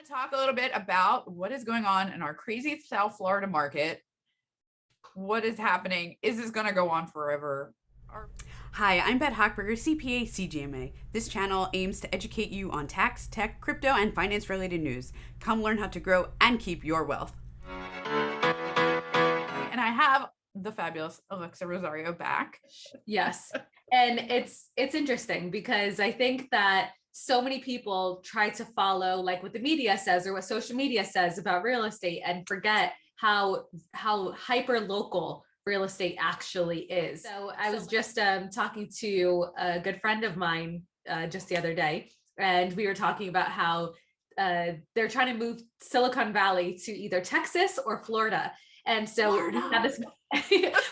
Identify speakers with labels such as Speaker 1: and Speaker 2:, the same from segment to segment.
Speaker 1: to talk a little bit about what is going on in our crazy South Florida market. What is happening? Is this going to go on forever?
Speaker 2: Hi, I'm Beth Hochberger, CPA CGMA. This channel aims to educate you on tax, tech, crypto, and finance related news. Come learn how to grow and keep your wealth.
Speaker 1: And I have the fabulous Alexa Rosario back.
Speaker 3: Yes. And it's interesting because I think that so many people try to follow like what the media says or what social media says about real estate and forget how hyper local real estate actually is. So I was just talking to a good friend of mine just the other day, and we were talking about how they're trying to move Silicon Valley to either Texas or Florida. And so we had this,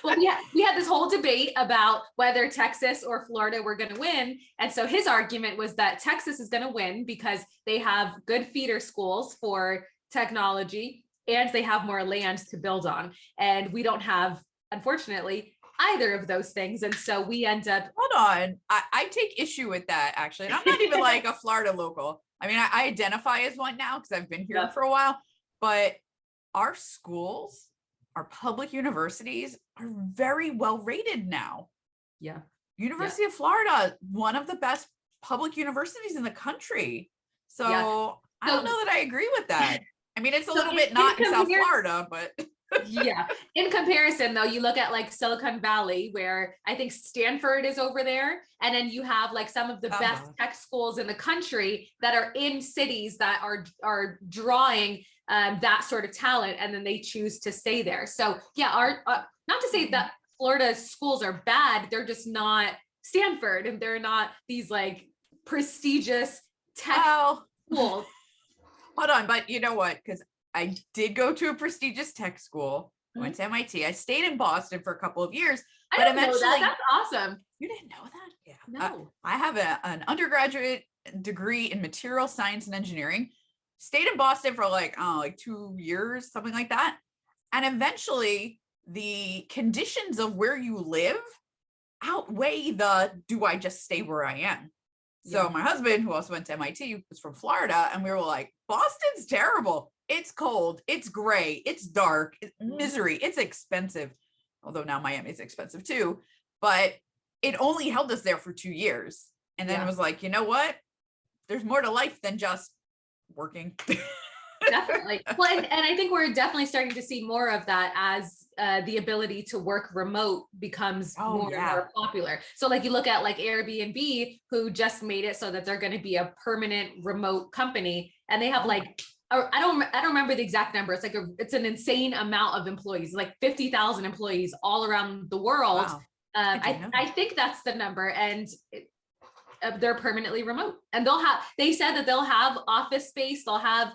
Speaker 3: well, we had this whole debate about whether Texas or Florida were going to win. And so his argument was that Texas is going to win because they have good feeder schools for technology and they have more land to build on. And we don't have, unfortunately, either of those things. And so we end up.
Speaker 1: Hold on. I take issue with that, actually. And I'm not even like a Florida local. I mean, I identify as one now because I've been here for a while, but our schools, our public universities are very well rated now.
Speaker 3: Yeah.
Speaker 1: University of Florida, one of the best public universities in the country. So I don't know that I agree with that. I mean, it's a little bit not in South Florida, but
Speaker 3: yeah. In comparison, though, you look at like Silicon Valley, where I think Stanford is over there. And then you have like some of the best tech schools in the country that are in cities that are drawing that sort of talent. And then they choose to stay there. So yeah, not to say that Florida's schools are bad. They're just not Stanford and they're not these like prestigious tech schools.
Speaker 1: Hold on, but you know what? Because I did go to a prestigious tech school. I went to MIT. I stayed in Boston for a couple of years.
Speaker 3: But eventually, that's awesome.
Speaker 1: You didn't know that? Yeah.
Speaker 3: No.
Speaker 1: I have an undergraduate degree in material science and engineering. Stayed in Boston for like 2 years, something like that. And eventually the conditions of where you live outweigh do I just stay where I am? So my husband, who also went to MIT, was from Florida. And we were like, Boston's terrible. It's cold. It's gray. It's dark. It's misery. It's expensive. Although now Miami is expensive too. But it only held us there for 2 years. And then it was like, you know what? There's more to life than just working.
Speaker 3: Definitely. Well, and I think we're definitely starting to see more of that as the ability to work remote becomes more and more popular. So like you look at like Airbnb, who just made it so that they're going to be a permanent remote company, and they have like, I don't remember the exact number. It's like it's an insane amount of employees, like 50,000 employees all around the world. Wow. I think that's the number, and they're permanently remote, and they said that they'll have office space. They'll have,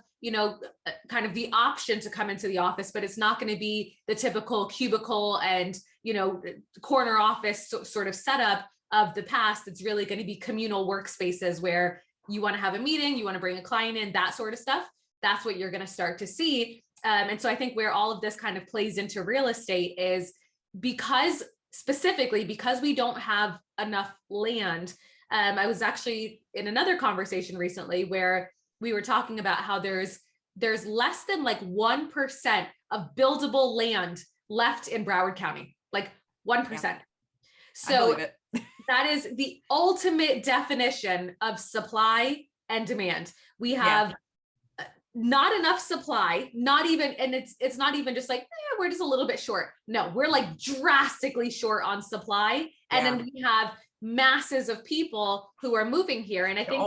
Speaker 3: kind of the option to come into the office, but it's not going to be the typical cubicle and, corner office sort of setup of the past. It's really going to be communal workspaces where you want to have a meeting, you want to bring a client in, that sort of stuff. That's what you're going to start to see. And so I think where all of this kind of plays into real estate is specifically because we don't have enough land. I was actually in another conversation recently where we were talking about how there's less than like 1% of buildable land left in Broward County, like 1%. Yeah. So that is the ultimate definition of supply and demand. We have not enough supply, not even, and it's not even just like, we're just a little bit short. No, we're like drastically short on supply. And then we have masses of people who are moving here. And I think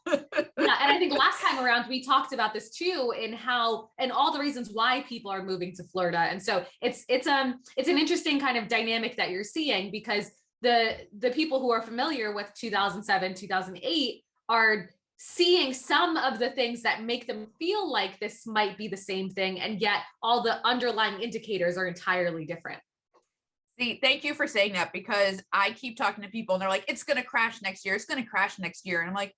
Speaker 3: and I think last time around we talked about this too, and all the reasons why people are moving to Florida. And so it's an interesting kind of dynamic that you're seeing, because the people who are familiar with 2007, 2008 are seeing some of the things that make them feel like this might be the same thing. And yet all the underlying indicators are entirely different.
Speaker 1: See, thank you for saying that, because I keep talking to people and they're like, it's going to crash next year. It's going to crash next year. And I'm like,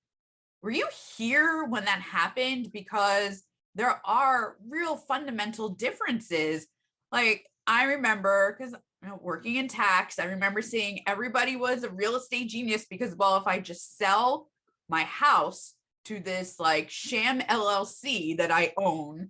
Speaker 1: were you here when that happened? Because there are real fundamental differences. Like I remember, because working in tax, I remember seeing everybody was a real estate genius because, well, if I just sell my house to this like sham LLC that I own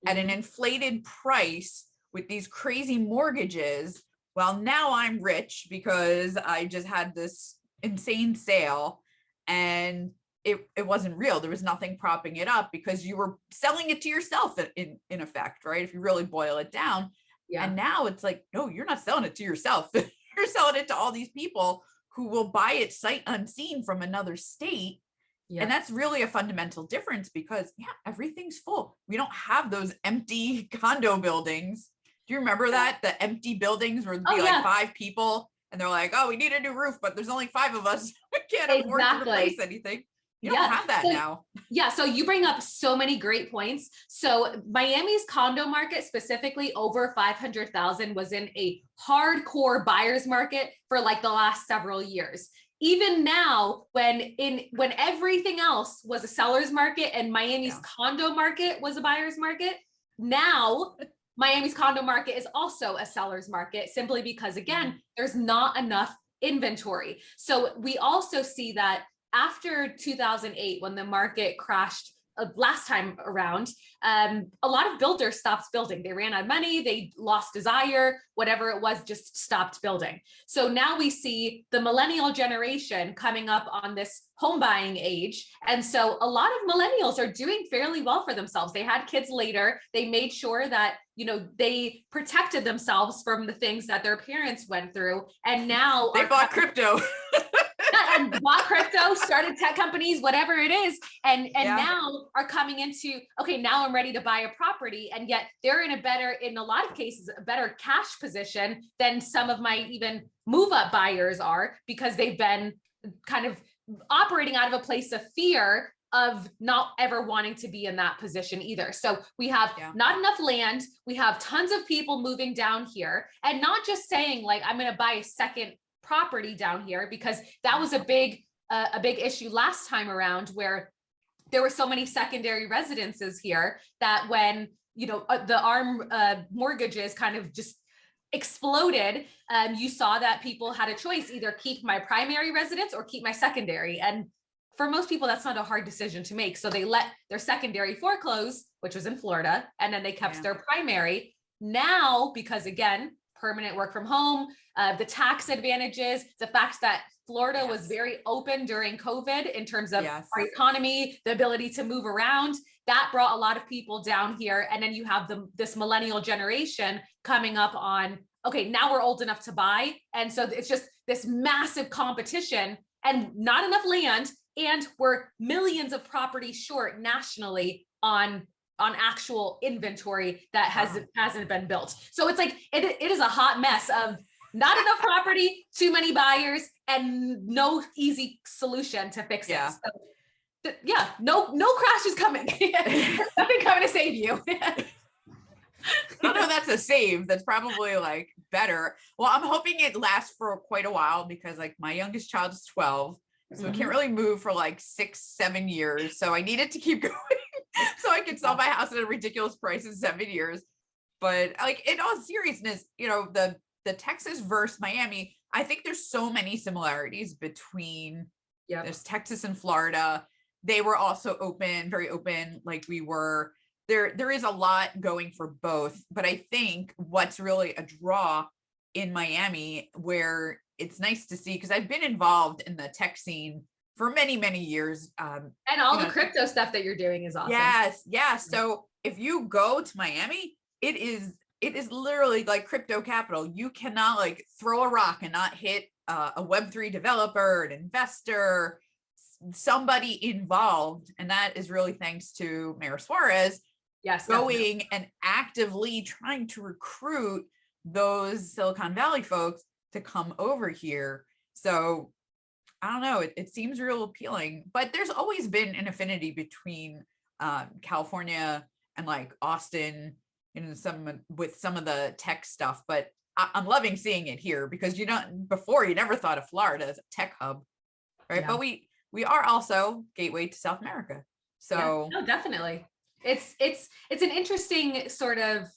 Speaker 1: at an inflated price with these crazy mortgages. Well, now I'm rich because I just had this insane sale, and it wasn't real. There was nothing propping it up because you were selling it to yourself in effect, right? If you really boil it down.
Speaker 3: Yeah.
Speaker 1: And now it's like, no, you're not selling it to yourself. You're selling it to all these people who will buy it sight unseen from another state.
Speaker 3: Yeah.
Speaker 1: And that's really a fundamental difference because everything's full. We don't have those empty condo buildings. Do you remember that? The empty buildings where there'd be like 5 people and they're like, oh, we need a new roof, but there's only 5 of us. We can't afford to replace anything. You don't have that now.
Speaker 3: Yeah. So you bring up so many great points. So Miami's condo market, specifically over 500,000, was in a hardcore buyer's market for like the last several years. Even now, when everything else was a seller's market and Miami's condo market was a buyer's market, now Miami's condo market is also a seller's market, simply because, again, there's not enough inventory. So we also see that after 2008, when the market crashed last time around, a lot of builders stopped building. They ran out of money, they lost desire, whatever it was, just stopped building. So now we see the millennial generation coming up on this home buying age. And so a lot of millennials are doing fairly well for themselves. They had kids later. They made sure that, you know, they protected themselves from the things that their parents went through. And now
Speaker 1: they bought crypto.
Speaker 3: And bought crypto, started tech companies, whatever it is, and now are coming into, okay, now I'm ready to buy a property, and yet they're in a lot of cases, a better cash position than some of my even move up buyers are, because they've been kind of operating out of a place of fear of not ever wanting to be in that position either. So we have not enough land. We have tons of people moving down here, and not just saying like, I'm going to buy a second property down here, because that was a big issue last time around, where there were so many secondary residences here that when, you know, the ARM mortgages kind of just exploded, you saw that people had a choice, either keep my primary residence or keep my secondary. And for most people, that's not a hard decision to make. So they let their secondary foreclose, which was in Florida, and then they kept their primary. Now, because again, permanent work from home, the tax advantages, the fact that Florida was very open during COVID in terms of our economy, the ability to move around, that brought a lot of people down here. And then you have this millennial generation coming up on, okay, now we're old enough to buy. And so it's just this massive competition and not enough land. And we're millions of properties short nationally on actual inventory that hasn't been built. So it's like, it is a hot mess of not enough property, too many buyers, and no easy solution to fix it. So, no crash is coming. Nothing coming to save you.
Speaker 1: I don't know, that's a save. That's probably like better. Well, I'm hoping it lasts for quite a while, because like my youngest child is 12. So we can't really move for like 6-7 years. So I need it to keep going so I can sell my house at a ridiculous price in 7 years. But like, in all seriousness, you know, the Texas versus Miami, I think there's so many similarities between there's Texas and Florida. They were also open, very open, like we were. There is a lot going for both. But I think what's really a draw in Miami, where it's nice to see, because I've been involved in the tech scene for many, many years.
Speaker 3: And all the crypto stuff that you're doing is awesome.
Speaker 1: Yes. So if you go to Miami, it is literally like crypto capital. You cannot like throw a rock and not hit a Web3 developer, an investor, somebody involved. And that is really thanks to Mayor Suarez going and actively trying to recruit those Silicon Valley folks to come over here. So I don't know, it seems real appealing, but there's always been an affinity between California and like Austin, you know, with some of the tech stuff. But I'm loving seeing it here, because before you never thought of Florida as a tech hub, right? But we are also gateway to South America. So
Speaker 3: no, definitely. It's an interesting sort of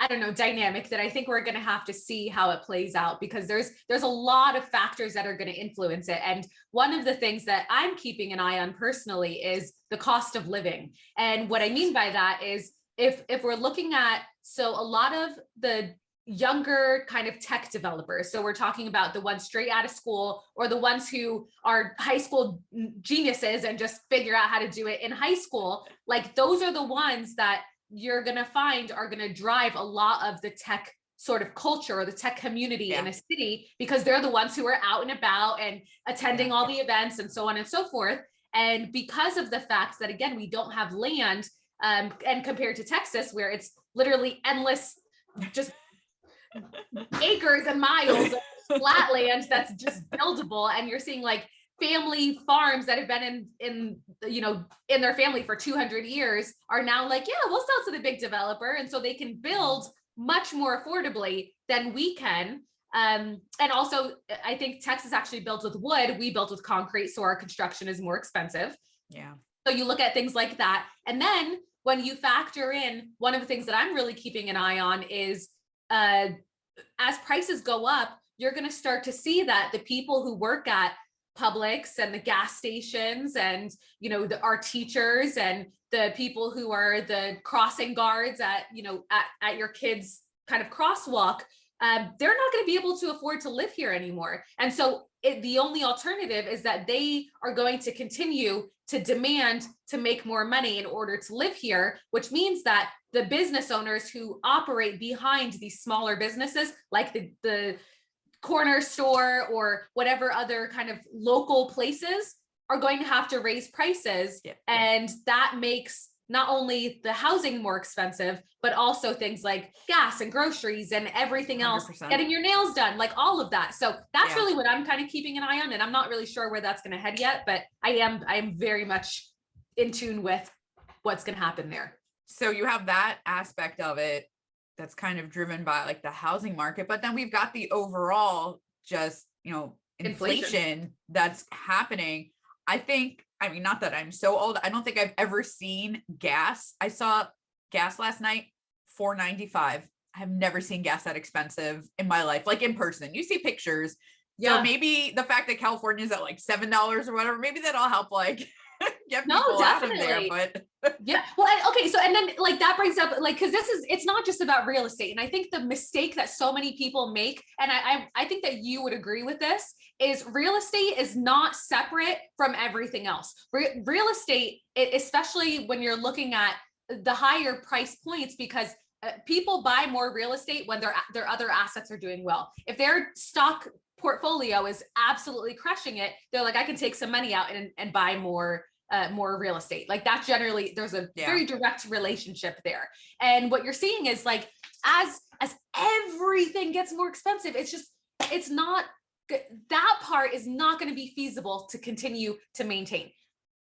Speaker 3: I don't know, dynamic that I think we're going to have to see how it plays out, because there's a lot of factors that are going to influence it. And one of the things that I'm keeping an eye on personally is the cost of living. And what I mean by that is if we're looking at, so a lot of the younger kind of tech developers, so we're talking about the ones straight out of school, or the ones who are high school geniuses and just figure out how to do it in high school, like those are the ones that you're going to find are going to drive a lot of the tech sort of culture or the tech community in a city, because they're the ones who are out and about and attending all the events and so on and so forth. And because of the fact that, again, we don't have land, and compared to Texas, where it's literally endless, just acres and miles of flat land that's just buildable, and you're seeing like family farms that have been in their family for 200 years are now like, yeah, we'll sell to the big developer, and so they can build much more affordably than we can. And also, I think Texas actually builds with wood, we built with concrete, so our construction is more expensive.
Speaker 1: Yeah.
Speaker 3: So you look at things like that, and then when you factor in, one of the things that I'm really keeping an eye on is as prices go up, you're going to start to see that the people who work at Publix and the gas stations, and our teachers and the people who are the crossing guards at your kids' kind of crosswalk, they're not going to be able to afford to live here anymore. And so the only alternative is that they are going to continue to demand to make more money in order to live here, which means that the business owners who operate behind these smaller businesses, like the corner store or whatever other kind of local places, are going to have to raise prices. Yeah. And that makes not only the housing more expensive, but also things like gas and groceries and everything else,
Speaker 1: 100%.
Speaker 3: Getting your nails done, like all of that. So that's really what I'm kind of keeping an eye on. And I'm not really sure where that's going to head yet, but I am very much in tune with what's going to happen there.
Speaker 1: So you have that aspect of it that's kind of driven by like the housing market, but then we've got the overall just, inflation that's happening. I mean, not that I'm so old, I don't think I've ever seen gas. I saw gas last night, $4.95. I have never seen gas that expensive in my life, like in person. You see pictures. Yeah. So maybe the fact that California is at like $7 or whatever, maybe that'll help like get people out of there. But
Speaker 3: yeah. Well, okay. So, and then like that brings up like, cause it's not just about real estate. And I think the mistake that so many people make, and I think that you would agree with this, is real estate is not separate from everything else. Real estate, especially when you're looking at the higher price points, because people buy more real estate when their other assets are doing well. If their stock portfolio is absolutely crushing it, they're like, I can take some money out and buy more real estate. Like that, generally there's a very direct relationship there. And what you're seeing is like, as everything gets more expensive, it's not, that part is not going to be feasible to continue to maintain.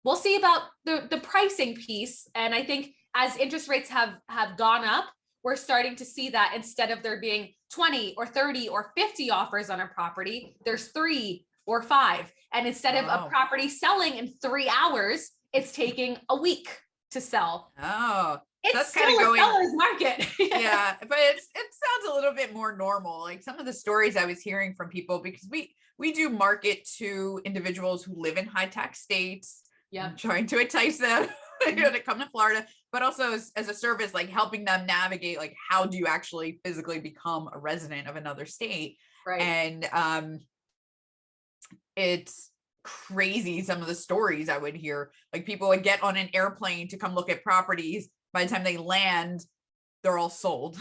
Speaker 3: We'll see about the pricing piece. And I think as interest rates have gone up, we're starting to see that instead of there being 20 or 30 or 50 offers on a property, there's 3 or 5. And instead of a property selling in 3 hours, it's taking a week to sell.
Speaker 1: Oh,
Speaker 3: it's still a seller's market.
Speaker 1: Yeah, but it sounds a little bit more normal. Like some of the stories I was hearing from people, because we do market to individuals who live in high tax states. Yeah, trying to entice them to come to Florida, but also as a service, like helping them navigate, like how do you actually physically become a resident of another state? Right. And it's crazy some of the stories I would hear. Like people would get on an airplane to come look at properties. By the time they land, they're all sold.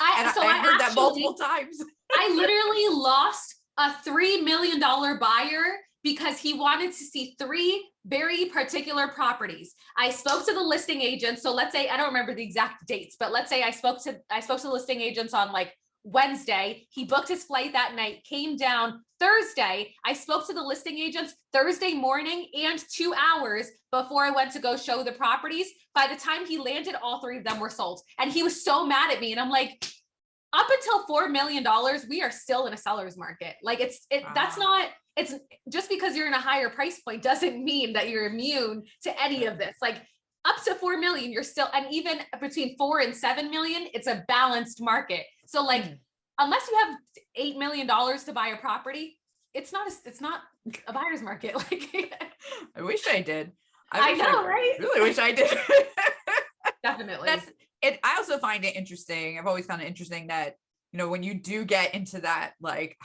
Speaker 1: I heard that multiple times.
Speaker 3: I literally lost a $3 million buyer because he wanted to see 3 very particular properties. I spoke to the listing agent. So let's say, I don't remember the exact dates, but let's say I spoke to the listing agents on like Wednesday. He booked his flight that night, came down Thursday. I spoke to the listing agents Thursday morning and 2 hours before I went to go show the properties. By the time he landed, all 3 of them were sold. And he was so mad at me. And I'm like, up until $4 million, we are still in a seller's market. Like that's not, it's just because you're in a higher price point doesn't mean that you're immune to any of this. Like up to 4 million, you're still, and even between 4 and 7 million, it's a balanced market. So like, unless you have $8 million to buy a property, it's not a buyer's market. Like,
Speaker 1: I wish I did.
Speaker 3: I know, right?
Speaker 1: Really wish I did.
Speaker 3: Definitely.
Speaker 1: I also find it interesting. I've always found it interesting that, when you do get into that like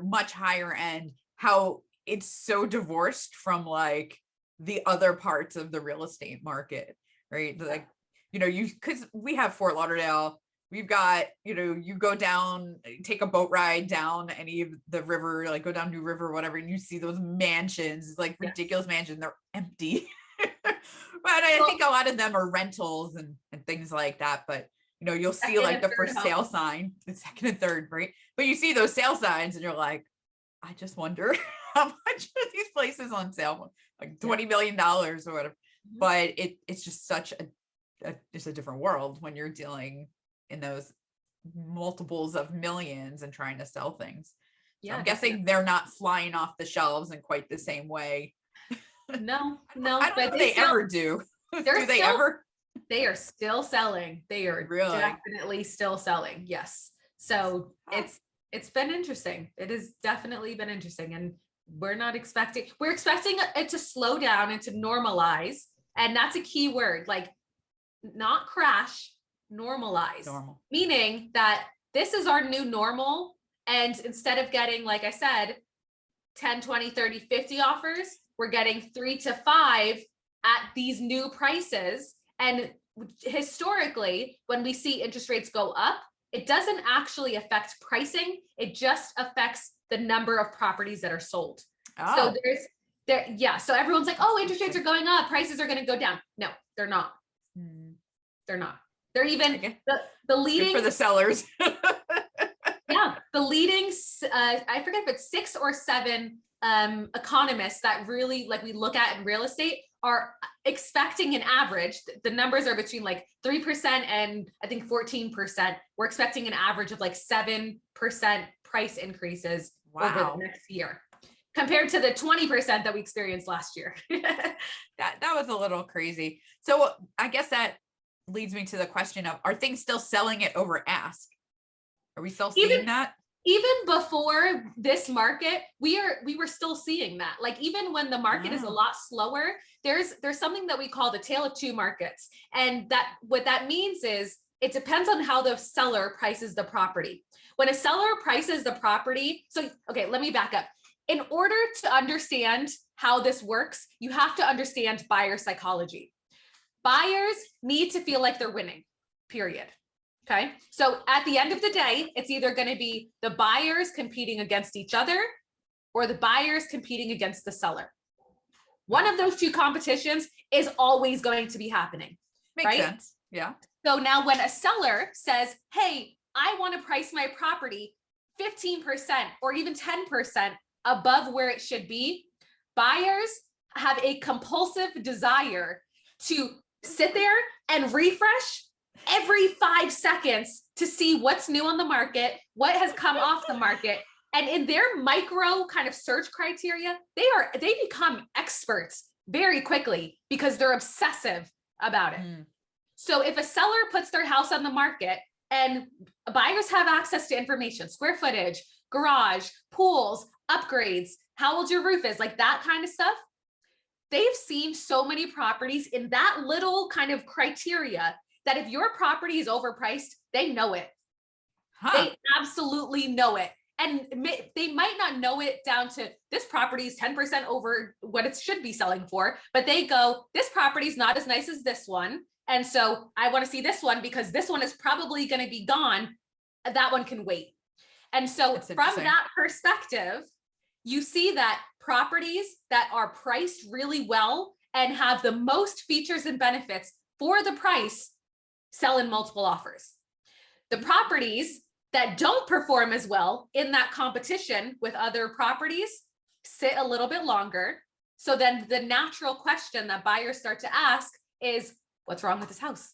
Speaker 1: much higher end, how it's so divorced from like the other parts of the real estate market, right? Like, because we have Fort Lauderdale, we've got, you go down, take a boat ride down any of the river, like go down New River, whatever, and you see those mansions, like ridiculous mansions, they're empty. But I think a lot of them are rentals and things like that. But, you'll see like the for sale sign, the second and third, right? But you see those sale signs and you're like, I just wonder how much are these places on sale, like $20 million or whatever. But it's just such it's a different world when you're dealing in those multiples of millions and trying to sell things. So I'm guessing they're not flying off the shelves in quite the same way.
Speaker 3: No,
Speaker 1: I don't know if they ever do. Do they ever?
Speaker 3: They are still selling. They are
Speaker 1: Really?
Speaker 3: definitely still selling. Yes. So it's been interesting. It has definitely been interesting. And we're expecting it to slow down and to normalize. And that's a key word, like not crash, normalize.
Speaker 1: Normal.
Speaker 3: Meaning that this is our new normal. And instead of getting, like I said, 10, 20, 30, 50 offers, we're getting 3 to 5 at these new prices. And historically, when we see interest rates go up, it doesn't actually affect pricing. It just affects the number of properties that are sold. So so everyone's like, oh, interest rates are going up, prices are going to go down. No, they're not. They're not. They're even the leading
Speaker 1: good for the sellers.
Speaker 3: The leading, I forget if it's 6 or 7 economists that really like we look at in real estate are expecting an average. The numbers are between like 3% and I think 14%. We're expecting an average of like 7% price increases over the next year, compared to the 20% that we experienced last year.
Speaker 1: that was a little crazy. So I guess that leads me to the question of, are things still selling it over ask? Are we still seeing that?
Speaker 3: Even before this market, we were still seeing that. Like even when the market is a lot slower, there's something that we call the tale of two markets. And that what that means is it depends on how the seller prices the property. When a seller prices the property, let me back up. In order to understand how this works, you have to understand buyer psychology. Buyers need to feel like they're winning, period. Okay. So at the end of the day, it's either going to be the buyers competing against each other or the buyers competing against the seller. One of those two competitions is always going to be happening.
Speaker 1: Makes sense. Yeah.
Speaker 3: So now when a seller says, hey, I want to price my property 15% or even 10% above where it should be, buyers have a compulsive desire to sit there and refresh every 5 seconds to see what's new on the market, what has come off the market. And in their micro kind of search criteria, they become experts very quickly because they're obsessive about it. So if a seller puts their house on the market and buyers have access to information, square footage, garage, pools, upgrades, how old your roof is, like that kind of stuff, they've seen so many properties in that little kind of criteria that if your property is overpriced, they know it. They absolutely know it. And they might not know it down to this property is 10% over what it should be selling for, but they go, this property is not as nice as this one. And so I want to see this one because this one is probably going to be gone. That one can wait. And so from that perspective, you see that properties that are priced really well and have the most features and benefits for the price sell in multiple offers. The properties that don't perform as well in that competition with other properties sit a little bit longer. So then the natural question that buyers start to ask is, what's wrong with this house?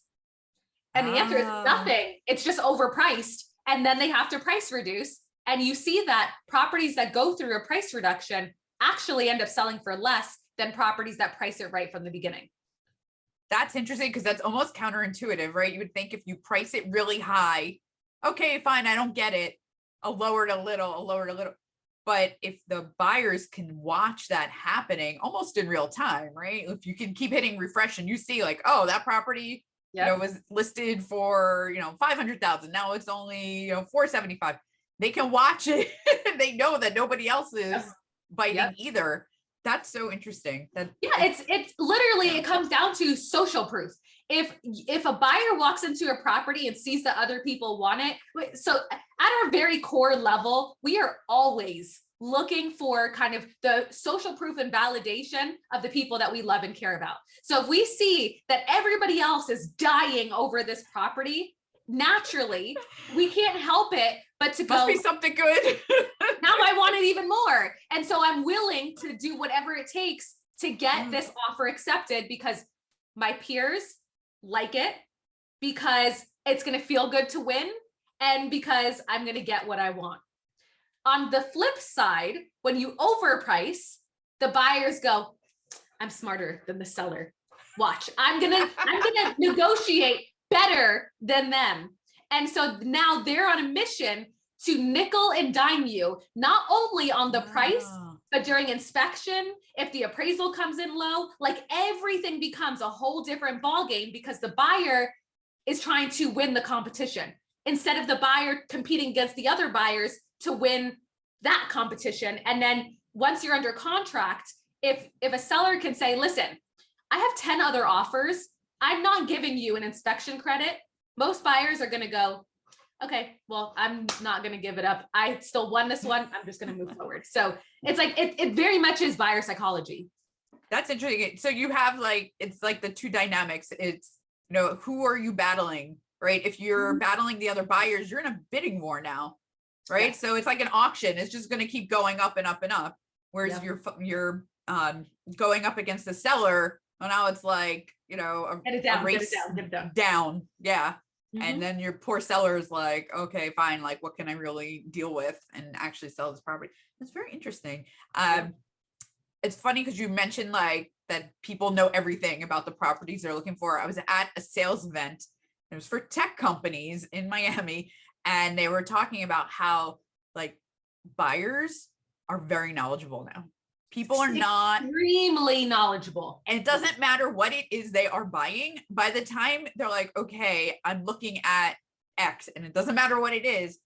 Speaker 3: And the answer is nothing. It's just overpriced. And then they have to price reduce. And you see that properties that go through a price reduction actually end up selling for less than properties that price it right from the beginning.
Speaker 1: That's interesting because that's almost counterintuitive, right? You would think if you price it really high, okay, fine, I don't get it. I'll lower it a little, I'll lower it a little. But if the buyers can watch that happening almost in real time, right? If you can keep hitting refresh and you see like, oh, that property, was listed for, 500,000. Now it's only, 475. They can watch it. They know that nobody else is biting either. That's so interesting.
Speaker 3: It's literally, it comes down to social proof. If a buyer walks into a property and sees that other people want it, so at our very core level, we are always looking for kind of the social proof and validation of the people that we love and care about. So if we see that everybody else is dying over this property, naturally, we can't help it but to
Speaker 1: must be something good.
Speaker 3: Now I want it even more. And so I'm willing to do whatever it takes to get this offer accepted because my peers like it, because it's going to feel good to win, and because I'm going to get what I want. On the flip side, when you overprice, the buyers go, I'm smarter than the seller. Watch, I'm gonna negotiate better than them. And so now they're on a mission to nickel and dime you, not only on the price, but during inspection, if the appraisal comes in low, like everything becomes a whole different ballgame because the buyer is trying to win the competition instead of the buyer competing against the other buyers to win that competition. And then once you're under contract, if a seller can say, listen, I have 10 other offers, I'm not giving you an inspection credit. Most buyers are going to go, okay, well, I'm not going to give it up. I still won this one. I'm just going to move forward. So it's like, it very much is buyer psychology.
Speaker 1: That's interesting. So you have it's like the two dynamics. It's, who are you battling, right? If you're battling the other buyers, you're in a bidding war now, right? Yeah. So it's like an auction. It's just going to keep going up and up and up. Whereas you're going up against the seller. Well, now it's like, a race
Speaker 3: get it down.
Speaker 1: Down. Yeah. And then your poor seller is like, okay, fine. Like, what can I really deal with and actually sell this property? It's very interesting. It's funny because you mentioned that people know everything about the properties they're looking for. I was at a sales event. It was for tech companies in Miami. And they were talking about how buyers are very knowledgeable now. People are not
Speaker 3: extremely knowledgeable.
Speaker 1: And it doesn't matter what it is they are buying. By the time they're like, okay, I'm looking at X and it doesn't matter what it is,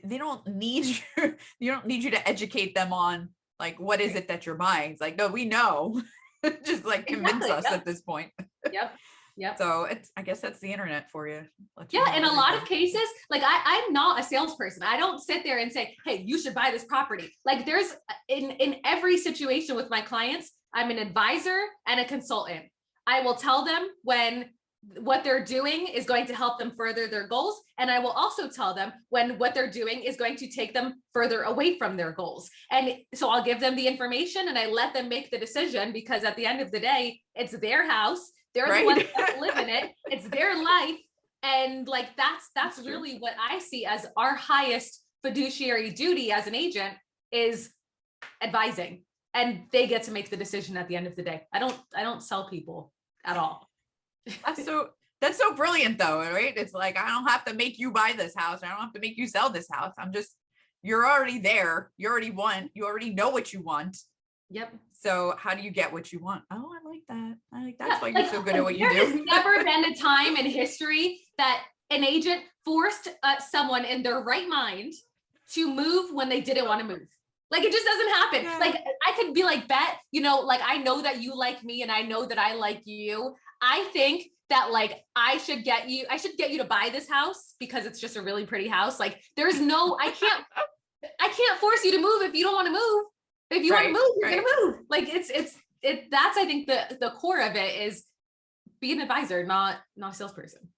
Speaker 1: they don't need you. You don't need you to educate them on what is it that you're buying. It's like, no, we know. Just convince us at this point.
Speaker 3: Yep.
Speaker 1: So I guess that's the internet for you.
Speaker 3: In a lot of cases, I'm not a salesperson. I don't sit there and say, hey, you should buy this property. There's in every situation with my clients, I'm an advisor and a consultant. I will tell them when what they're doing is going to help them further their goals. And I will also tell them when what they're doing is going to take them further away from their goals. And so I'll give them the information and I let them make the decision, because at the end of the day, it's their house. They're the ones that live in it. It's their life. And that's really what I see as our highest fiduciary duty as an agent, is advising, and they get to make the decision at the end of the day. I don't sell people at all.
Speaker 1: That's so brilliant though, right? It's I don't have to make you buy this house. I don't have to make you sell this house. You're already there. You already won. You already know what you want.
Speaker 3: Yep.
Speaker 1: So how do you get what you want? Oh, I like that. That's why you're so good at what you do.
Speaker 3: There has never been a time in history that an agent forced someone in their right mind to move when they didn't want to move. It just doesn't happen. Yeah. I could be Bet, I know that you like me and I know that I like you. I think that I should get you to buy this house because it's just a really pretty house. There's no, I can't force you to move if you don't want to move. If you want to move, you're going to move. That's, I think the core of it is be an advisor, not a salesperson.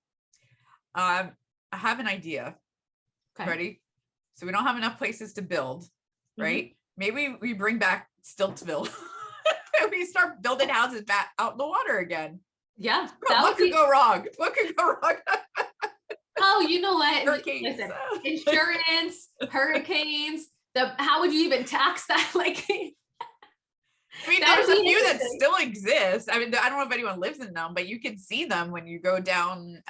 Speaker 1: I have an idea. Okay. Ready? So we don't have enough places to build, right? Mm-hmm. Maybe we bring back Stiltsville. We start building houses back out in the water again.
Speaker 3: Yeah.
Speaker 1: What could go wrong? What could go wrong?
Speaker 3: Oh, you know what?
Speaker 1: Hurricanes.
Speaker 3: Listen, insurance, hurricanes. How would you even tax that?
Speaker 1: I mean,
Speaker 3: That
Speaker 1: there's
Speaker 3: would
Speaker 1: a
Speaker 3: be
Speaker 1: few that
Speaker 3: interesting.
Speaker 1: still exist. I mean, I don't know if anyone lives in them, but you can see them when you go down,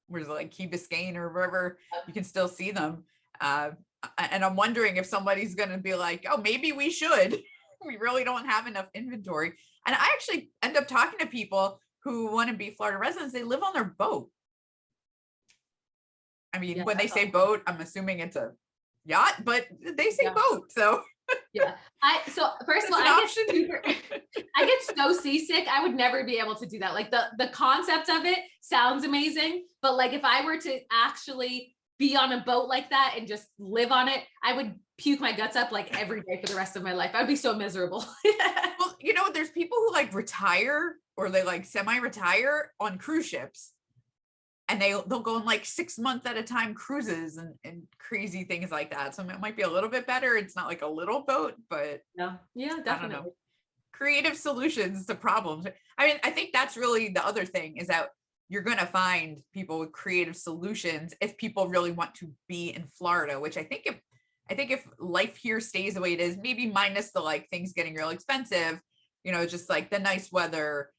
Speaker 1: where's it, like Key Biscayne or wherever, you can still see them. Uh, and I'm wondering if somebody's going to be like, oh, maybe we should. We really don't have enough inventory. And I actually end up talking to people who want to be Florida residents. They live on their boat. I mean,
Speaker 3: Yeah,
Speaker 1: when they
Speaker 3: that's
Speaker 1: say
Speaker 3: awesome.
Speaker 1: boat, I'm assuming it's a yacht, but they say
Speaker 3: Yeah.
Speaker 1: boat. So
Speaker 3: Yeah. So first of
Speaker 1: it's
Speaker 3: all,
Speaker 1: an
Speaker 3: I
Speaker 1: option.
Speaker 3: get super, I get so seasick. I would never be able to do that. Like the concept of it sounds amazing, but like if I were to actually be on a boat like that and just live on it, I would puke my guts up like every day for the rest of my life. I'd be so miserable.
Speaker 1: Well, you know, there's people who like retire or they like semi-retire on cruise ships. And they'll go on like 6 months at a time cruises and crazy things like that. So it might be a little bit better. It's not like a little boat, but
Speaker 3: No. Yeah,
Speaker 1: I don't know.
Speaker 3: definitely.
Speaker 1: Creative solutions to problems. I mean, I think that's really the other thing is that you're going to find people with creative solutions if people really want to be in Florida, which I think if life here stays the way it is, maybe minus the like things getting real expensive, you know, just like the nice weather,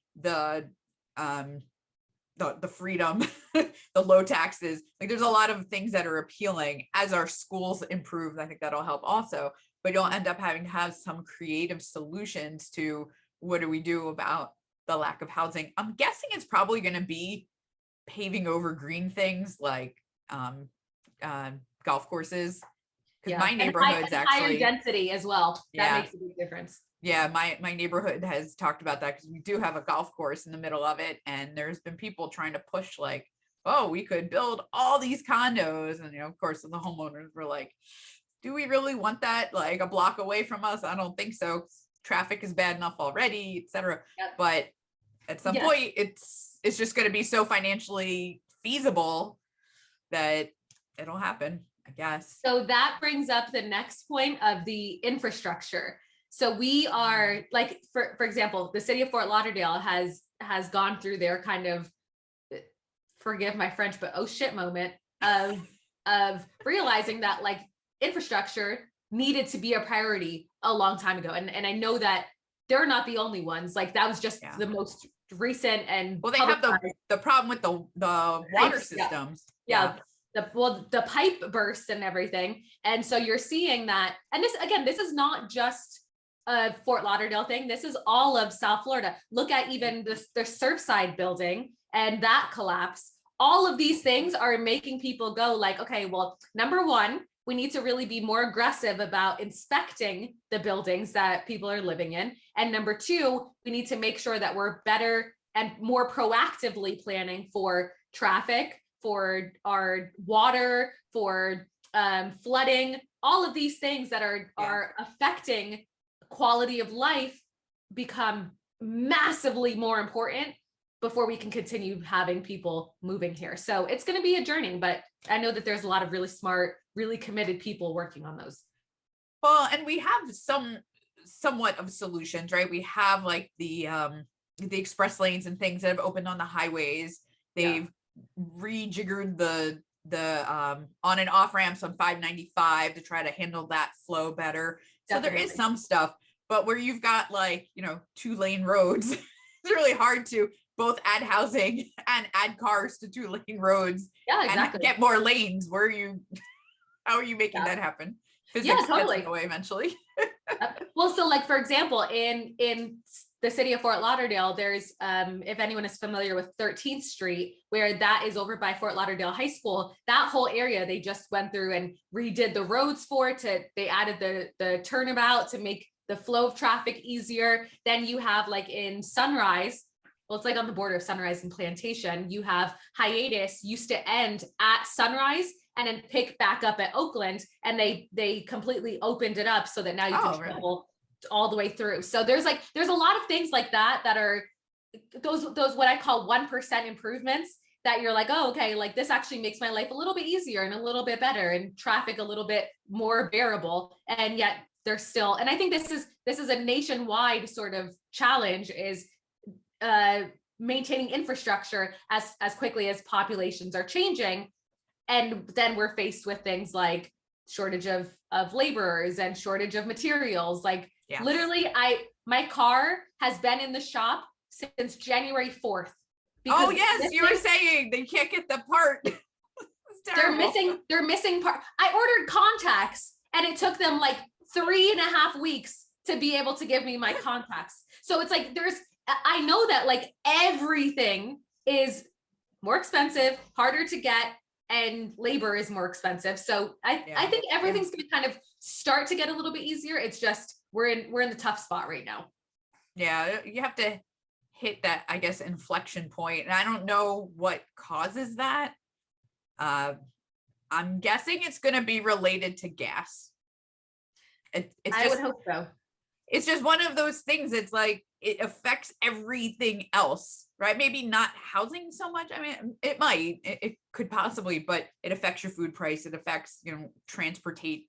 Speaker 1: um the freedom, the low taxes. Like there's a lot of things that are appealing as our schools improve. I think that'll help also, but you'll end up having to have some creative solutions to what do we do about the lack of housing. I'm guessing it's probably going to be paving over green things like uh, golf courses. Because
Speaker 3: Yeah.
Speaker 1: my
Speaker 3: And
Speaker 1: neighborhood's
Speaker 3: higher
Speaker 1: actually,
Speaker 3: density as well. That
Speaker 1: yeah,
Speaker 3: makes a big difference.
Speaker 1: yeah, my neighborhood has talked about that because we do have a golf course in the middle of it, and there's been people trying to push like, oh, we could build all these condos, and you know, of course, the homeowners were like, do we really want that like a block away from us? I don't think so. Traffic is bad enough already, etc.
Speaker 3: Yep.
Speaker 1: But at some
Speaker 3: Yes.
Speaker 1: point, it's just going to be so financially feasible that it'll happen, I guess.
Speaker 3: So that brings up the next point of the infrastructure. So we are like, for example, the city of Fort Lauderdale has gone through their kind of, forgive my French, but oh shit moment of realizing that like infrastructure needed to be a priority a long time ago. And I know that they're not the only ones. Like that was just the most recent and
Speaker 1: well, they have the problem with the water
Speaker 3: pipes,
Speaker 1: systems.
Speaker 3: Yeah. The pipe bursts and everything. And so you're seeing that. And this, again, this is not just a Fort Lauderdale thing. This is all of South Florida. Look at even the Surfside building and that collapse. All of these things are making people go like, okay, well, number one, we need to really be more aggressive about inspecting the buildings that people are living in. And number two, we need to make sure that we're better and more proactively planning for traffic, for our water, for flooding, all of these things that are affecting quality of life become massively more important before we can continue having people moving here. So it's going to be a journey, but I know that there's a lot of really smart, really committed people working on those.
Speaker 1: Well, and we have somewhat of solutions, right? We have like the express lanes and things that have opened on the highways. They've rejiggered the on and off ramps on 595 to try to handle that flow better.
Speaker 3: Definitely.
Speaker 1: So there is some stuff, but where you've got like, you know, 2-lane roads, it's really hard to both add housing and add cars to 2-lane roads.
Speaker 3: Yeah, exactly.
Speaker 1: And get more lanes. How are you making that happen? Physics
Speaker 3: totally.
Speaker 1: gets in the way eventually.
Speaker 3: Well, so like, for example, in the city of Fort Lauderdale, there's, if anyone is familiar with 13th Street, where that is over by Fort Lauderdale High School, that whole area, they just went through and redid the roads they added the turnabout to make the flow of traffic easier. Then you have like in Sunrise, well, it's like on the border of Sunrise and Plantation, you have hiatus used to end at Sunrise and then pick back up at Oakland, and they completely opened it up so that now you can travel all the way through. So there's a lot of things like that are those what I call 1% improvements that you're like, oh, okay, like this actually makes my life a little bit easier and a little bit better and traffic a little bit more bearable. And yet there's still, and I think this is a nationwide sort of challenge, is maintaining infrastructure as quickly as populations are changing. And then we're faced with things like shortage of laborers and shortage of materials. Like literally, My car has been in the shop since January 4th.
Speaker 1: Oh yes, you were saying they can't get the part.
Speaker 3: They're missing part. I ordered contacts and it took them like 3.5 weeks to be able to give me my contacts. So it's like, I know that like everything is more expensive, harder to get, and labor is more expensive. So I think everything's going to kind of start to get a little bit easier. It's just, we're in the tough spot right now.
Speaker 1: Yeah. You have to hit that, I guess, inflection point. And I don't know what causes that. I'm guessing it's going to be related to gas.
Speaker 3: I would hope so.
Speaker 1: It's just one of those things. It's like, it affects everything else, right? Maybe not housing so much. I mean, it might, it could possibly, but it affects your food price. It affects, transporting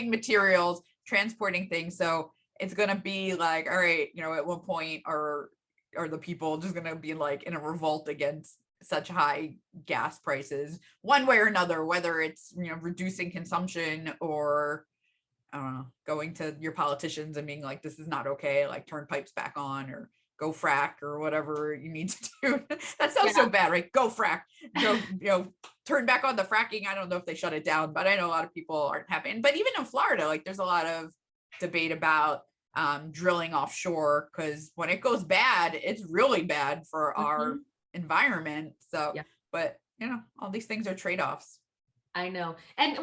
Speaker 1: materials, transporting things. So it's going to be like, all right, at one point are the people just going to be like in a revolt against such high gas prices one way or another, whether it's, reducing consumption or I don't know, going to your politicians and being like, this is not okay, like turn pipes back on or go frack or whatever you need to do. That sounds so bad, right? Go frack, go, turn back on the fracking. I don't know if they shut it down, but I know a lot of people aren't happy. But even in Florida, like there's a lot of debate about drilling offshore, because when it goes bad, it's really bad for our environment. So, but all these things are trade-offs.
Speaker 3: I know. And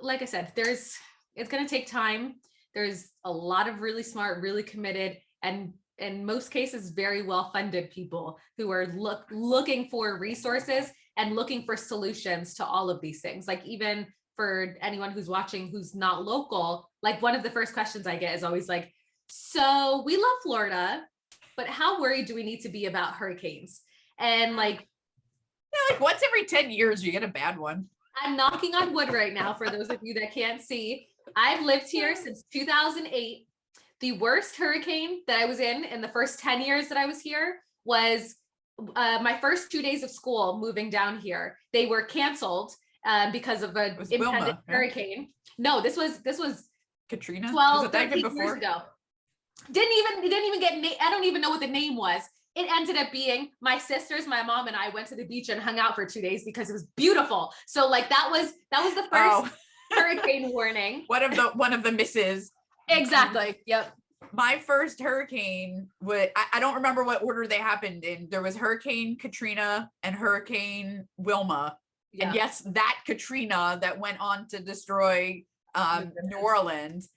Speaker 3: like I said, it's going to take time. There's a lot of really smart, really committed, and in most cases, very well-funded people who are looking for resources and looking for solutions to all of these things. Like even for anyone who's watching, who's not local, like one of the first questions I get is always like, so we love Florida, but how worried do we need to be about hurricanes? And like
Speaker 1: once every 10 years, you get a bad one.
Speaker 3: I'm knocking on wood right now for those of you that can't see. I've lived here since 2008. The worst hurricane that I was in the first 10 years that I was here was my first 2 days of school moving down here. They were canceled because of an impending hurricane. No, this was
Speaker 1: Katrina.
Speaker 3: 12, 13 years ago. Didn't even get, I don't even know what the name was. It ended up being my sisters, my mom, and I went to the beach and hung out for 2 days because it was beautiful. So like that was the first hurricane warning.
Speaker 1: One of the misses.
Speaker 3: Exactly. Yep.
Speaker 1: My first hurricane I don't remember what order they happened in. There was Hurricane Katrina and Hurricane Wilma. Yeah. And yes, that Katrina that went on to destroy New Orleans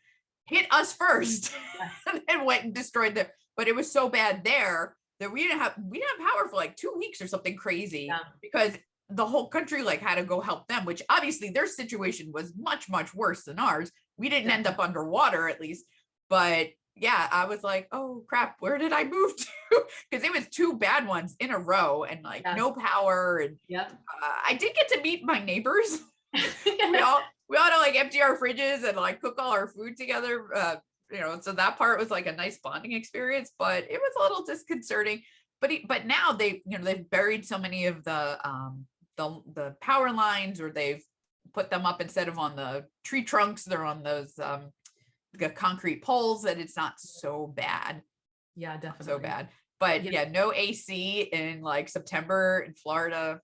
Speaker 1: hit us first and then went and destroyed them. But it was so bad there that we didn't have power for like 2 weeks or something crazy because the whole country like had to go help them, which obviously their situation was much, much worse than ours. We didn't end up underwater at least, but yeah, I was like, oh crap, where did I move to? Because it was 2 bad ones in a row and like no power. And I did get to meet my neighbors. we all had to like empty our fridges and like cook all our food together. So that part was like a nice bonding experience, but it was a little disconcerting. But now they've buried so many of the power lines, or they've put them up instead of on the tree trunks, they're on those the concrete poles, that it's not so bad.
Speaker 3: Yeah, definitely.
Speaker 1: So bad. But no AC in like September in Florida.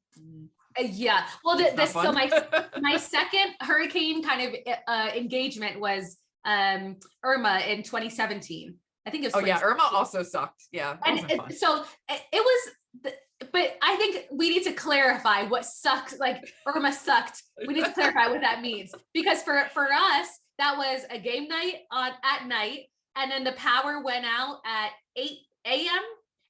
Speaker 3: Yeah. Well, so my second hurricane kind of engagement was Irma in 2017. I think it was.
Speaker 1: Oh yeah, Irma also sucked. Yeah.
Speaker 3: And so it was, but I think we need to clarify what sucked. Like Irma sucked. We need to clarify what that means, because for us that was a game night at night, and then the power went out at 8 a.m.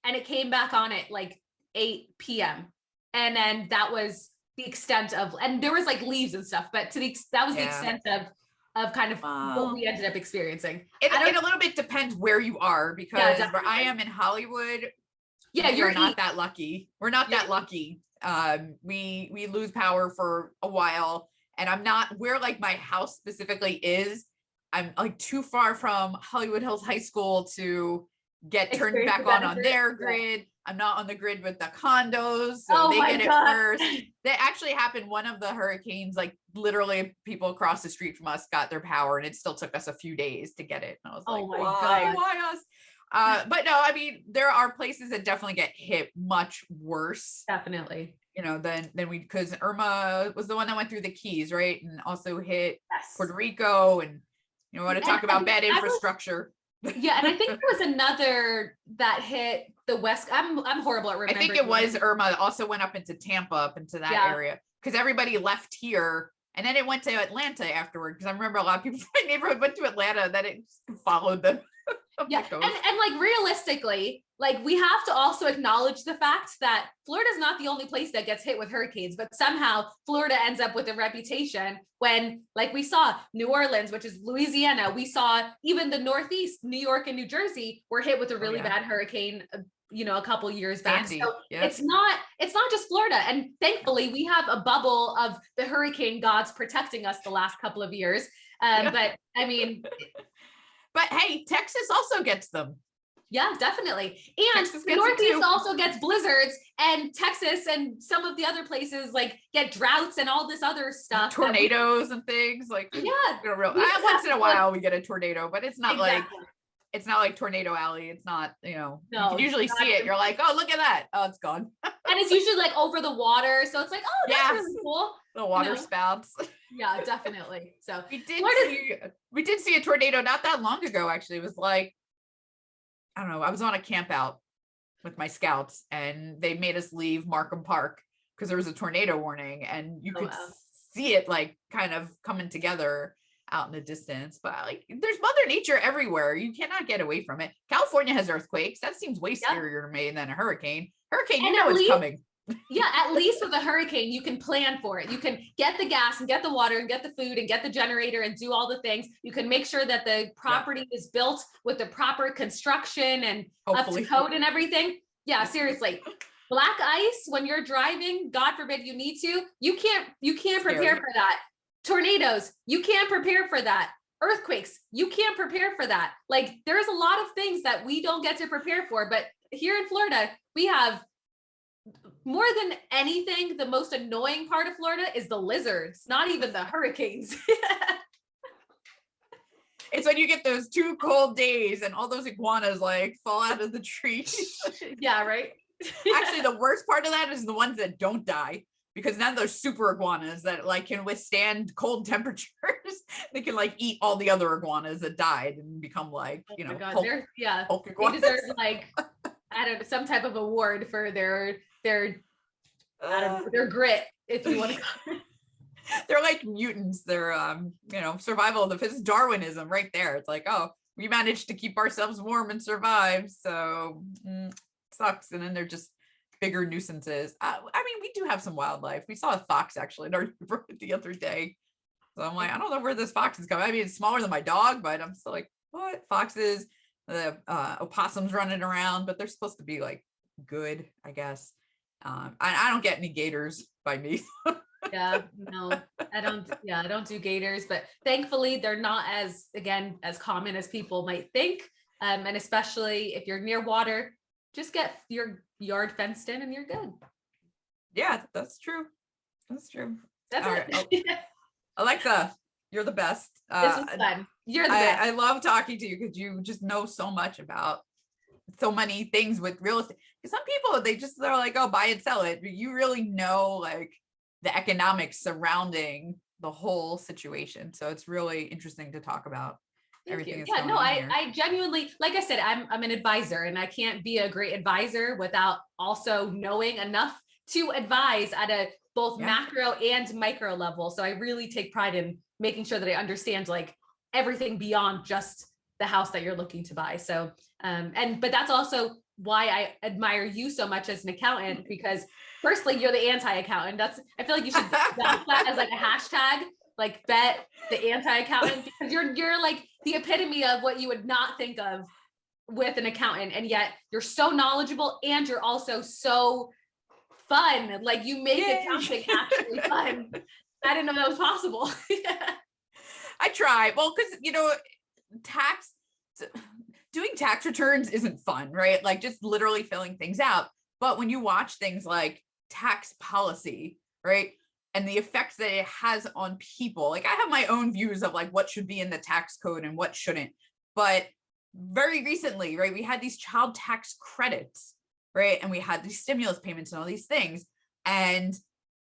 Speaker 3: and it came back on at like 8 p.m. And then that was the extent of, and there was like leaves and stuff, but that was the extent of kind of what we ended up experiencing.
Speaker 1: It a little bit depends where you are, because where I am in Hollywood, you're not that lucky. We're not that lucky. We lose power for a while, and I'm not where like my house specifically is. I'm like too far from Hollywood Hills High School to get turned back on their grid. I'm not on the grid with the condos, so
Speaker 3: Oh
Speaker 1: they
Speaker 3: my
Speaker 1: get it
Speaker 3: God.
Speaker 1: first. That actually happened. One of the hurricanes, like literally people across the street from us got their power, and it still took us a few days to get it. And I was like,
Speaker 3: Oh my
Speaker 1: why?
Speaker 3: God.
Speaker 1: Why us? But no, I mean, there are places that definitely get hit much worse,
Speaker 3: Definitely.
Speaker 1: you know, than we, because Irma was the one that went through the Keys, right? And also hit
Speaker 3: Yes.
Speaker 1: Puerto Rico. And you know, want to
Speaker 3: And
Speaker 1: talk about bad
Speaker 3: I was-
Speaker 1: infrastructure.
Speaker 3: Yeah, and I think there was another that hit the West. I'm horrible at
Speaker 1: I
Speaker 3: remembering.
Speaker 1: think it was Irma also went up into Tampa, up into that
Speaker 3: Yeah.
Speaker 1: area, because everybody left here and then it went to Atlanta afterward. Because I remember a lot of people in my neighborhood went to Atlanta, and then it just followed them.
Speaker 3: Yeah, and like realistically, like we have to also acknowledge the fact that Florida is not the only place that gets hit with hurricanes, but somehow Florida ends up with a reputation when, like we saw New Orleans, which is Louisiana, we saw even the Northeast, New York and New Jersey were hit with a really bad hurricane, you know, a couple years back.
Speaker 1: Sandy,
Speaker 3: so it's not just Florida. And thankfully we have a bubble of the hurricane gods protecting us the last couple of years. But I mean,
Speaker 1: but hey, Texas also gets them.
Speaker 3: yeah, definitely. And
Speaker 1: Texas
Speaker 3: the
Speaker 1: gets it
Speaker 3: Northeast
Speaker 1: too.
Speaker 3: also gets blizzards, and Texas and some of the other places like get droughts and all this other stuff.
Speaker 1: Tornadoes and things like,
Speaker 3: Yeah.
Speaker 1: once in a while we get a tornado, but it's not like,
Speaker 3: Exactly.
Speaker 1: it's not like Tornado Alley. It's not, you know, you
Speaker 3: No,
Speaker 1: can usually
Speaker 3: not
Speaker 1: see it.
Speaker 3: even-
Speaker 1: You're like, oh, look at that. Oh, it's gone.
Speaker 3: And it's usually like over the water. So it's like, oh, that's
Speaker 1: Yes.
Speaker 3: really cool.
Speaker 1: The water
Speaker 3: know.
Speaker 1: spouts.
Speaker 3: Yeah, definitely. So
Speaker 1: We did see a tornado not that long ago, actually. It was like, I don't know, I was on a camp out with my scouts, and they made us leave Markham Park because there was a tornado warning, and you could see it like kind of coming together out in the distance. But like, there's Mother Nature everywhere. You cannot get away from it. California has earthquakes. That seems way scarier to me than a hurricane. You know it's coming.
Speaker 3: Yeah, at least with a hurricane, you can plan for it. You can get the gas and get the water and get the food and get the generator and do all the things. You can make sure that the property is built with the proper construction and
Speaker 1: Hopefully.
Speaker 3: up to code and everything. Yeah, seriously. Black ice, when you're driving, God forbid you need to, you can't prepare for that. Tornadoes, you can't prepare for that. Earthquakes, you can't prepare for that. Like, there's a lot of things that we don't get to prepare for, but here in Florida, we have more than anything, the most annoying part of Florida is the lizards, not even the hurricanes.
Speaker 1: It's when you get those 2 cold days and all those iguanas like fall out of the trees.
Speaker 3: Yeah, right.
Speaker 1: Actually, the worst part of that is the ones that don't die, because then those super iguanas that like can withstand cold temperatures, they can like eat all the other iguanas that died and become like, you know, Hulk
Speaker 3: they
Speaker 1: iguanas.
Speaker 3: deserve like, I don't know, some type of award for their grit, if you want to call it.
Speaker 1: They're like mutants. They're you know, survival of the fittest, Darwinism right there. It's like, oh, we managed to keep ourselves warm and survive, so sucks. And then they're just bigger nuisances. I mean, we do have some wildlife. We saw a fox actually in our neighborhood the other day, so I'm like, I don't know where this fox is coming. I mean, it's smaller than my dog, but I'm still like, what? Foxes, the opossums running around, but they're supposed to be like good, I guess. I don't get any gators by me.
Speaker 3: Yeah, no, I don't do gators, but thankfully they're not as common as people might think. And especially if you're near water, just get your yard fenced in and you're good.
Speaker 1: Yeah, that's true. That's true.
Speaker 3: That's
Speaker 1: all
Speaker 3: it.
Speaker 1: Right. Alexa, you're the best.
Speaker 3: This was fun. You're the best.
Speaker 1: I love talking to you because you just know so much about so many things with real estate. Because some people, they're like, oh, buy and sell it. But you really know like the economics surrounding the whole situation. So it's really interesting to talk about. Everything.
Speaker 3: Yeah, no, I genuinely, like I said, I'm an advisor, and I can't be a great advisor without also knowing enough to advise at a both macro and micro level. So I really take pride in making sure that I understand like everything beyond just the house that you're looking to buy. So, but that's also why I admire you so much as an accountant, because firstly, you're the anti-accountant. I feel like you should that as like a hashtag, like bet the anti-accountant, because you're like the epitome of what you would not think of with an accountant. And yet you're so knowledgeable and you're also so fun. Like you make accounting actually fun. I didn't know that was possible.
Speaker 1: I try. Well, because, you know, doing tax returns isn't fun, right? Like just literally filling things out. But when you watch things like tax policy, right, and the effects that it has on people, like I have my own views of like what should be in the tax code and what shouldn't. But very recently, right, we had these child tax credits, right, and we had these stimulus payments and all these things. And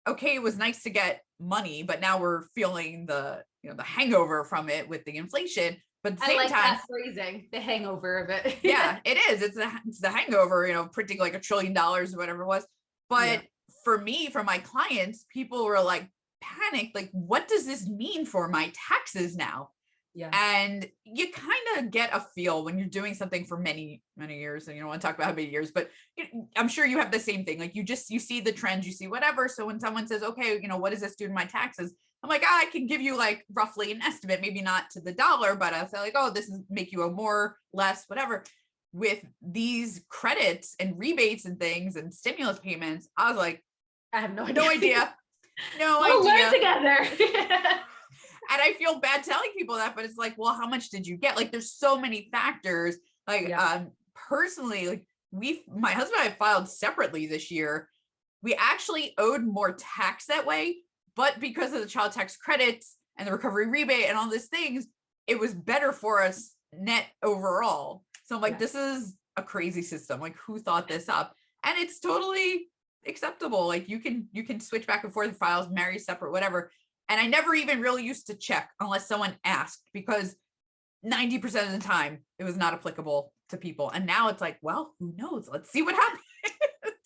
Speaker 1: okay, it was nice to get money, but now we're feeling the hangover from it with the inflation. But at the same time,
Speaker 3: that phrasing, the hangover of it.
Speaker 1: Yeah, it is. It's the hangover, printing like $1 trillion or whatever it was. But for me, for my clients, people were like panicked, like, what does this mean for my taxes now?
Speaker 3: Yeah.
Speaker 1: And you kind of get a feel when you're doing something for many, many years, and you don't want to talk about how many years, but I'm sure you have the same thing. Like you see the trends, you see whatever. So when someone says, okay, what does this do to my taxes? I'm like, I can give you like roughly an estimate, maybe not to the dollar, but I'll say like, oh, this is make you a more, less, whatever. With these credits and rebates and things and stimulus payments, I was like,
Speaker 3: I have no
Speaker 1: idea.
Speaker 3: We'll learn together.
Speaker 1: And I feel bad telling people that, but it's like, well, how much did you get? Like, there's so many factors. Like, personally, like my husband and I filed separately this year. We actually owed more tax that way, but because of the child tax credits and the recovery rebate and all these things, it was better for us net overall. So I'm like, this is a crazy system. Like, who thought this up? And it's totally acceptable. Like you can switch back and forth files, marry separate, whatever. And I never even really used to check unless someone asked, because 90% of the time it was not applicable to people. And now it's like, well, who knows? Let's see what happens.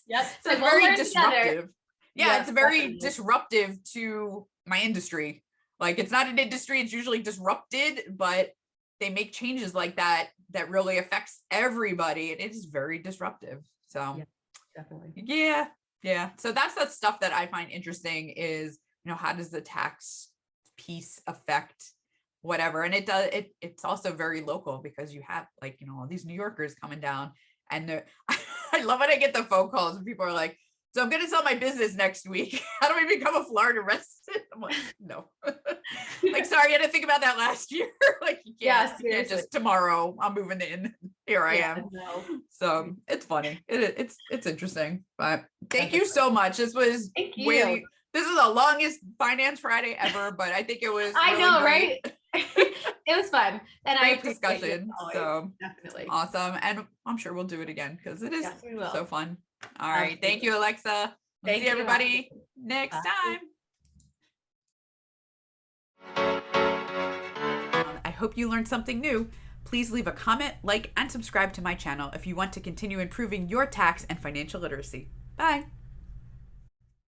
Speaker 3: Yep.
Speaker 1: So it's very disruptive. Yeah, it's very
Speaker 3: definitely
Speaker 1: disruptive to my industry. Like it's not an industry, it's usually disrupted, but they make changes like that really affects everybody. And it is very disruptive. So
Speaker 3: definitely.
Speaker 1: Yeah. So that's the stuff that I find interesting is, how does the tax piece affect whatever? And it's also very local because you have like, all these New Yorkers coming down, and I love when I get the phone calls and people are like, so I'm going to sell my business next week. How do I become a Florida resident? I'm like, no. Like, sorry, I had to think about that last year. Like, you can't just tomorrow I'm moving in. Here I am.
Speaker 3: No.
Speaker 1: So it's funny. It's interesting. But thank you so much. This was this is the longest Finance Friday ever, but I think it was
Speaker 3: I know, great. Right? It was fun. And
Speaker 1: great discussion. So
Speaker 3: definitely
Speaker 1: awesome. And I'm sure we'll do it again because it is so fun. All right.
Speaker 3: Absolutely.
Speaker 1: Thank you, Alexa. We'll see everybody next time.
Speaker 2: I hope you learned something new. Please leave a comment, like, and subscribe to my channel if you want to continue improving your tax and financial literacy. Bye.